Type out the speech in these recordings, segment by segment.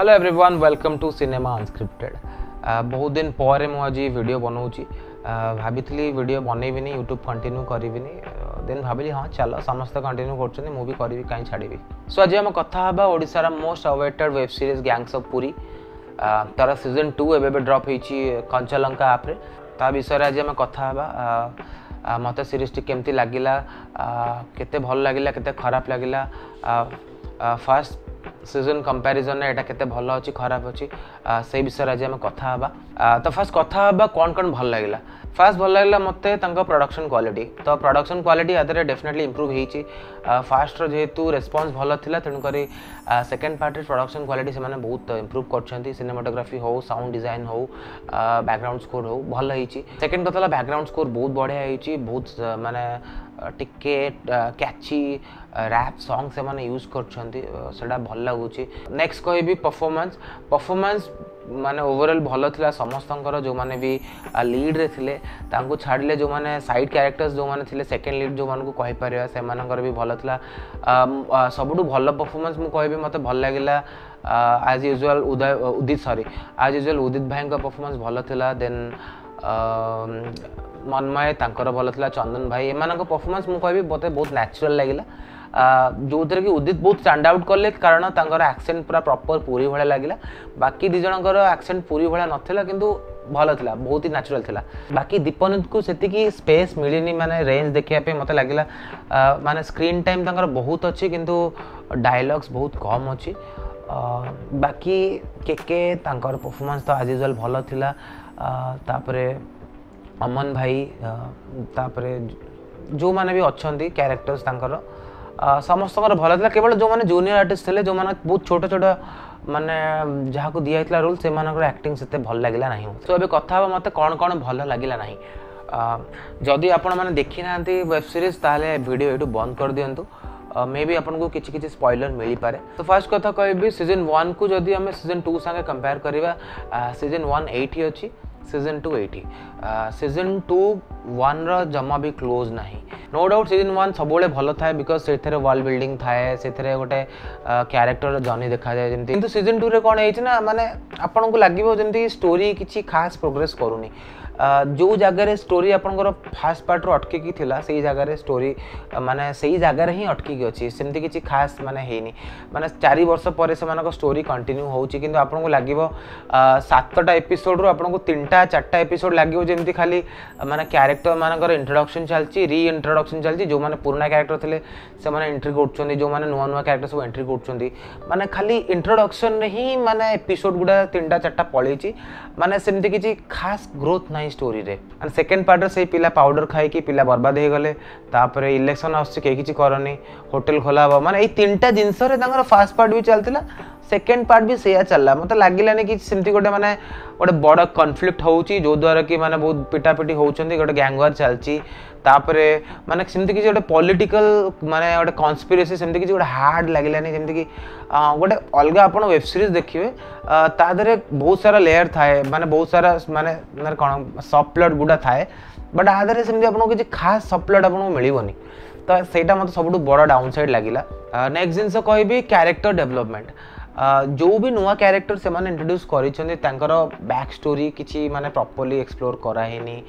Hello everyone welcome to cinema unscripted. बहुत दिन पर मुझे वीडियो बनाऊँगी। भाभी वीडियो बनईबिनी यूट्यूब कंटिन्यू करी देन भाविली हाँ चलो समस्त कंटिन्यू कर मुझे करी कहीं छाड़ी। सो आज आम कथा ओडिशार most awaited web series gangs of Puri तार सीजन 2 एवं ड्रॉप होती कंचलंका आप्रे ता विषय आज आम कथा मत सीरीज टी केमती लगिला केते भल लगिला केते खराब लगिला फर्स्ट सीजन कंपैरिजन एटा केते भल अच्छी खराब अच्छी से विषय आज आम कथा तो फर्स्ट कथा कौन कौन भल लगिला। फर्स्ट भल लगिला मते तांका प्रोडक्शन क्वालिटी तो प्रोडक्शन क्वालिटी आदरे डेफिनेटली इंप्रूव होईची। फास्ट जेहेतु रेस्पॉन्स भल थिला तेणु करी सेकंड पार्ट प्रोडक्शन क्वालिटी से माने बहुत इंप्रूव करछंती। सिनेमाटोग्राफी हो साउंड डिजाइन हो बैकग्राउंड स्कोर हो भल होईची। सेकंड कथा बैकग्राउंड स्कोर बहुत बढ़िया होईची बहुत माने टिके कैची रैप सॉन्ग से माने यूज करछंती सेटा भल लागुची। नेक्स्ट कहबी परफॉर्मेंस माने ओवरऑल भल थिला समस्तंकर जो माने भी लीड रे थिले तांको छाड़ले जो माने साइड कैरेक्टर्स जो माने थिले सेकंड लीड जो मानको कहि परिया से मानकर भी भल थिला। सबुठु भल परफॉर्मेंस मु कहबी मते भल लागिला एज यूजुअल उदित भाई का परफॉर्मेंस भल थिला। देन मनमय तांकर भल थिला चंदन भाई एमानक परफॉर्मेंस मु कहबी मते बहुत नेचुरल लागिला जो थे कि उदित बहुत स्टैंड आउट कले कारण तांकर एक्सेंट पूरा प्रॉपर पूरी भाया लगिला। बाकी दी जनकर एक्सेंट पूरी भाया नथिला किंतु भल थिला बहुत ही नेचुरल थिला। बाकी दीपनित को सेतिकी स्पेस मिलिनी माने रेंज देखिया पे मते लागिला माने स्क्रीन टाइम तांकर बहुत अच्छी किंतु डायलॉग्स बहुत कम अच्छी। बाकी के तांकर परफॉर्मेंस तो एज यूजुअल भल थिला। तापरे अमन भाई तापरे जो माने भी अच्छंती कैरेक्टर्स तांकर समस्त भल था। केवल जो मैंने जूनियर आर्टिस्ट थे जो मैंने बहुत छोट छोट माने जहाँ को दिया रोल से एक्टिंग से भल लगिला नहीं। तो अभी कथा मत कौन कौन भल लगिला नहीं। जदि आपण मैंने देखी ना वेब सीरीज ताले वीडियो ये बंद कर दिंतु मे बी आपन को किछि किछि स्पॉइलर मिली पारे। तो फर्स्ट कथा कहबी सीजन 1 को जदि हमें सीजन 2 संगे कंपेयर करिवा सीजन 1 80 अच्छी सीजन 2 80 सीजन 2 1 रो जमा भी क्लोज नहीं। नो डाउट सीजन 1 सबोले भल थाए बिकॉज से वर्ल्ड बिल्डिंग थाए से गोटे क्यारेक्टर जर्नी देखा जाए जमी। किंतु सीजन 2 रे कौन है ना माने आपन को लगिवो जमी स्टोरी किछि खास प्रोग्रेस करूनी। जो जगह स्टोरी आपंकर फास्ट पार्ट रो अटकी थिला से जगह स्टोरी माने से जगह ही अटकी अच्छी सेमती किसी खास माने हेनी माने 4 वर्ष पर से स्टोरी कंटिन्यू होउची किंतु आपन को लागिवो 7टा एपिसोड रो आपन को 3टा 4टा एपिसोड लागिवो जेमती खाली माने कैरेक्टर मानकर इंट्रोडक्शन चलची री इंट्रोडक्शन चलची। जो माने पुराना कैरेक्टर थिले से माने एंट्री करछोंदी जो माने नुवा नुवा कैरेक्टर सब एंट्री करछोंदी माने खाली इंट्रोडक्शन रे ही माने एपिसोड गुडा 3टा 4टा पळेची माने सेमती किसी खास ग्रोथ नहीं स्टोरी रे। एंड सेकंड पार्ट से पिला पाउडर खाई कि पिला बर्बाद हो गले तापरे इलेक्शन आछे के किछि करनी होटल खोला बा माने ए 3टा जिंस रे तांगर फास्ट पार्ट भी चलतिला सेकंड पार्ट भी सेया चलला मते लागिलानी कि सेमती गोटे माने गोटे बड़ कॉन्फ्लिक्ट होउची जो द्वारा कि माने बहुत पिटापिटी होउचंदी गोटे गैंग वार चलची तापरे माने सेमती कि गोटे पॉलिटिकल माने गोटे कॉन्स्पिरेसी सेमती कि गोटे हार्ड लागिलानी जेमती कि गोटे अलगा आपण वेब सीरीज देखिबे ता दरे बहुत सारा लेयर थाए माने बहुत सारा माने कोन सब प्लॉट गुडा थाए बट आदरे सेमती आपण कि खास सब प्लॉट आपण मिलिबोनी। तो सेटा मते सबुठु बड़ डाउन साइड लागिला। नेक्स्ट जिंस कहबी कैरेक्टर डेवलपमेंट जो भी नुआ कैरेक्टर से माने इंट्रोड्यूस करिसेंती तांकर बैक स्टोरी किछि माने प्रॉपर्ली एक्सप्लोर कराहेनी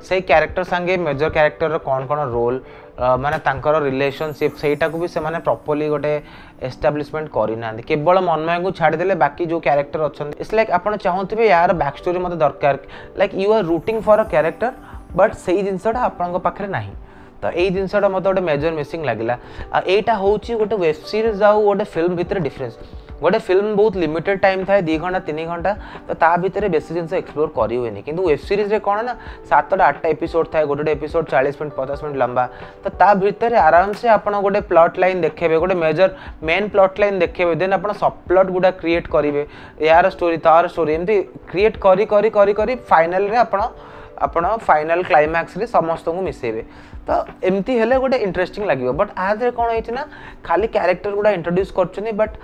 से कैरेक्टर संगे मेजर कैरेक्टर कौन कौन रोल माने तांकर रिलेशनशिप सेटा को भी से माने प्रॉपर्ली गोटे एस्टाब्लिशमेंट करिना केवल मनमय को छाड़ी देले बाकी जो कैरेक्टर अछंती इट्स लाइक आपण चाहूथिबे यार बैक स्टोरी मते दरकार like you are rooting for a character but सेही जिंसटा आपण पाखरे नाही। तो यही जिनसा मत गोटे मेजर मिसिंग लगिला। यहाँ हूँ गोटे वेब सीरीज आउ गोटे फिल्म भितर डिफरेंस गोटे फिल्म बहुत लिमिटेड टाइम थाए 2 घंटा 3 घंटा तो ता भितर बेसी जिन एक्सप्लोर करी हुए किंतु वेब सीरीज रे कौन ना 7टा 8टा एपिसोड थाए गोटे एपिसोड 40 मिनट 50 मिनट लंबा तो ता भितर आराम से आपन गोटे प्लॉट लाइन देखेबे गोटे मेजर मेन प्लॉट लाइन देखेबे देन आपन सब प्लॉट गुडा क्रिएट करिवे यार स्टोरी तार स्टोरी एमती क्रिएट करी करी करी करी फाइनल रे आपन फाइनल क्लाइमैक्स रे समस्त को मिसेबे तो एमती हेले गोटे इंटरेस्टिंग लगे। बट आज कौन होना खाली कैरेक्टर गुडा इंट्रोड्यूस कर बट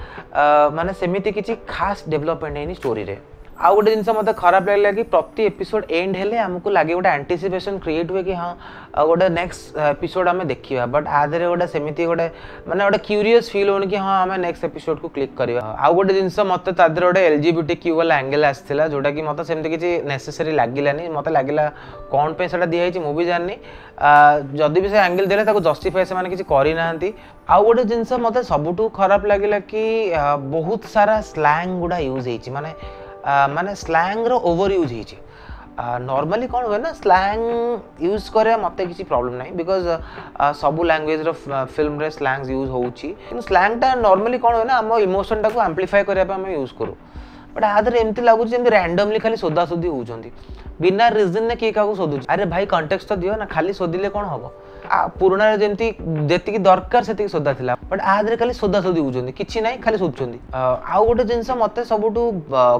माने सेमिति किसी खास डेवलपमेंट है स्टोरी रे। आउ गोटे जिनस मत खराब लगे कि प्रति एपिसोड एंड हेले आमको लगे गोटे एंटीसिपेशन क्रिएट हुए कि हाँ गोटे नेक्स्ट एपिसोड आम देखा बट आधे गोटे सेमती गोटे माने गोटे क्यूरीयस फील हो कि हाँ आम नेक्स्ट एपिसोड को क्लिक करवा आउ गोटे जिनस मत तादर गोटे LGBTQ वाला एंगल आसाला जोटा कि मत सेमती किसी नेसेसरी लगिलानी मत लगिला कौन पे सेटा दिखाई मुझे जानी जदि भी से एंगल देले ताको जस्टिफाई से माने किसी करी नाहंती आउ गोटे जिनस मत सबुठू खराब लगिला कि बहुत सारा स्लैंग गुड़ा यूज होइछि माने माने स्लैंग रो ओवर यूज होइछि नॉर्मली कौन हुए ना स्लैंग यूज करे मत किसी प्रॉब्लम नहीं बिकॉज सबू लैंग्वेज रो फिल्म रे स्लैंग्स यूज होउछि स्लैंग टा नॉर्मली कौन हुए ना हम इमोशन टाको एम्प्लीफाई करबा पे हम यूज करू बट आधर एमती लगुच जमी रैंडमली खाली सोदासोदी होउछंती बिना रीजन ने किए क्या सोधुच अरे भाई कंटेक्स्ट तो दियो ना खाली सोदिले कौन हम पुराना जमी जी दरकार से सोधा था बट आधे खाली सोदासोदी होउछंती किछि नाही खाली सोधुछंती आउ गोटे जिनस मत सबुठू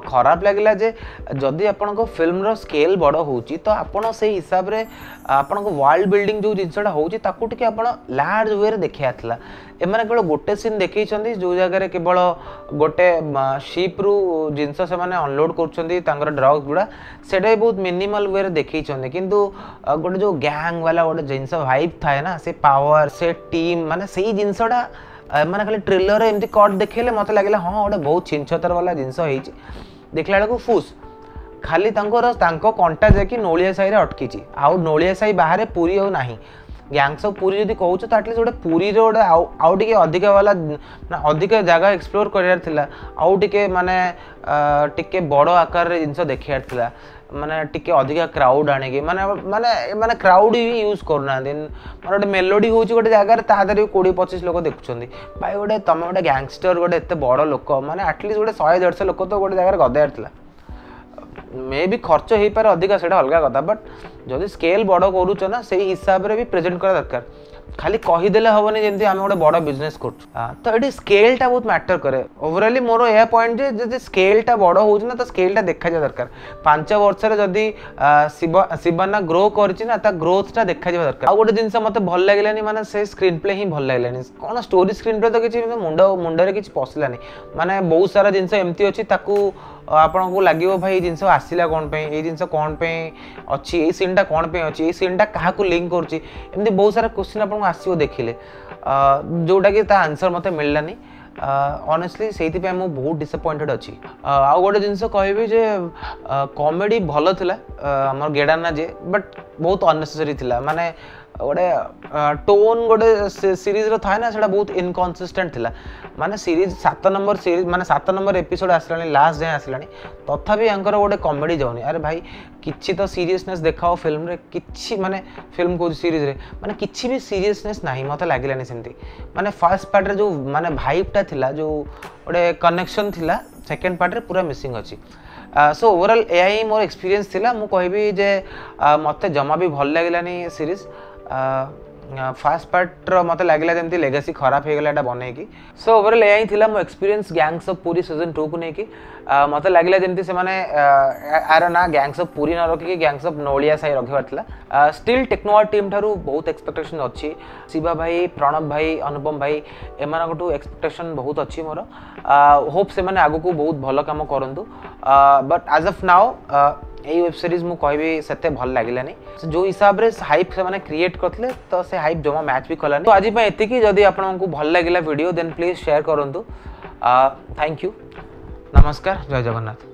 खराब लगिला जे जदि आपन को फिल्म रो स्केल बड़ होउची तो आपन से हिसाब रे आपन को वर्ल्ड बिल्डिंग जो जिनसटा होउची ताकू टिके आपन लार्ज वे रे देखिया थला एमाने केवल गोटे सीन देखैछंती जो जगह रे केवल गोटे शिप रु जिनस से माने अनलोड करछंती तांगर ड्रग्स गुडा सेटा बहुत मिनिमल वे रे देखैछंती किंतु गोटे जो गैंग वाला गोटे जिनस वाइब थाए ना से पावर से टीम माने सेही जिनसटा माने खाली ट्रेलर एमती कट देखेले मत लागला हां गोटे बहुत छिनछतर वाला जिनस होईची देखला बेलको फुस खाली तांको कंटा जाकि नोलिया साई रे अटकीची आउ नोलिया साई बाहर पूरी हो नाही गैंग्स ऑफ पूरी जदि कहूछ तो एटलीस्ट गोटे पूरी रो आउ टिके अधिक वाला अधिक जगह एक्सप्लोर करियार थिला आउ टिके माने टिके बड़ आकार रे जिंस देखियार थिला माने टिके अधिक क्राउड आने की माने माने माने क्राउड ही यूज करना दिन माने गोटे मेलोडी होची गोटे जगह रे ता दरे 20-25 लोक देखुछंदी भाई गोटे तमे गोटे गैंगस्टर गोटे एते बड़ लोक माने एटलीस्ट गोटे 100-150 लोक तो गोटे जगह रे गदायर थिला मे भी खर्च हो पारे अधिक से अलग कथा बट जदि स्केल बड़ करूच ना से हिसाब से भी प्रेजेंट करा दरकार खाली कहीदेले हेनी जमी आम गोटे बड़ बिजनेस कर तो ये स्केल टा बहुत मैटर करे ओवरऑली मोर यह पॉइंट जे जदि स्केल टा बड़ हो ना तो स्केल टा देखा जा दरकार 5 वर्ष जदि शिवाना ग्रो कर ग्रोथ टा देखा जा दरकार आ गोटे जिनस मत भल लगे माने से स्क्रीन प्ले ही भल लगे कौन स्टोरी स्क्रीन प्ले तो किसी मुंडे किसी पशिलानी माने बहुत सारा जिनस एमती अच्छी आपन को लगे भाई जिनस आसला कौन पे ये जिनस कौन पे अच्छी ये सीन टा कौन पे अच्छी ये सीन टा क्या लिंक कर बहुत सारा क्वेश्चन आपको आसो देखिले जोटा कि आंसर मत मिललानी ऑनेस्टली से बहुत डिसअपॉइंटेड अच्छी आ गोटे जिनस कहबी जे कॉमेडी भल थिला हमर गेडाना जे बट बहुत अननेसेसरी थिला माने गोटे टोन गोटे सीरीज रो था ना सेटा बहुत इनकन्सिस्टेंट थिला माने सीरीज 7 नंबर सीरीज माने 7 नंबर एपिसोड आसलानी लास्ट जाए आसलानी तथापि यांकर गोटे कॉमेडी जाउनी अरे भाई किछि तो सीरियसनेस देखाओ फिल्म रे किछि माने फिल्म को सीरीज रे माने किछि भी सीरियसनेस नाही मते लागिलानी सेमती माने फर्स्ट पार्ट रे जो माने भाइब टा थिला जो गोटे कनेक्शन थिला सेकंड पार्ट रे पूरा मिसिंग अछि so overall AI more experience थिला मु कहबी जे मते जमा भी भल लागिलानी सीरीज फास्ट पार्ट मत लगे जमी लेगेसी खराब हो गला बन की सो ओवरऑल यही थी मो एक्सपीरियंस गैंग्स ऑफ पूरी सीजन 2 को लेकिन मत लगे जमी से आर ना गैंग्स ऑफ पूरी न रखिक गैंग्स ऑफ नोलिया साई रखा स्टिल टेक्नोआर्ट टीम ठारू बहुत एक्सपेक्टेशन अच्छी शिवा भाई प्रणव भाई अनुपम भाई एम एक्सपेक्टेशन बहुत अच्छी मोर होप से मैंने आगु को बहुत भल कम करूँ बट एज ऑफ नाउ यही वेब सीरीज मु कहबी सेते भल लागिलानी जो हिसाब रे हाइप से माने क्रिएट करथले तो से हाइप जमा मैच भी कलानी तो आज पे एतिकी जदी आपनको भल लागिला वीडियो देन प्लीज शेयर करंतु थैंक यू नमस्कार जय जगन्नाथ।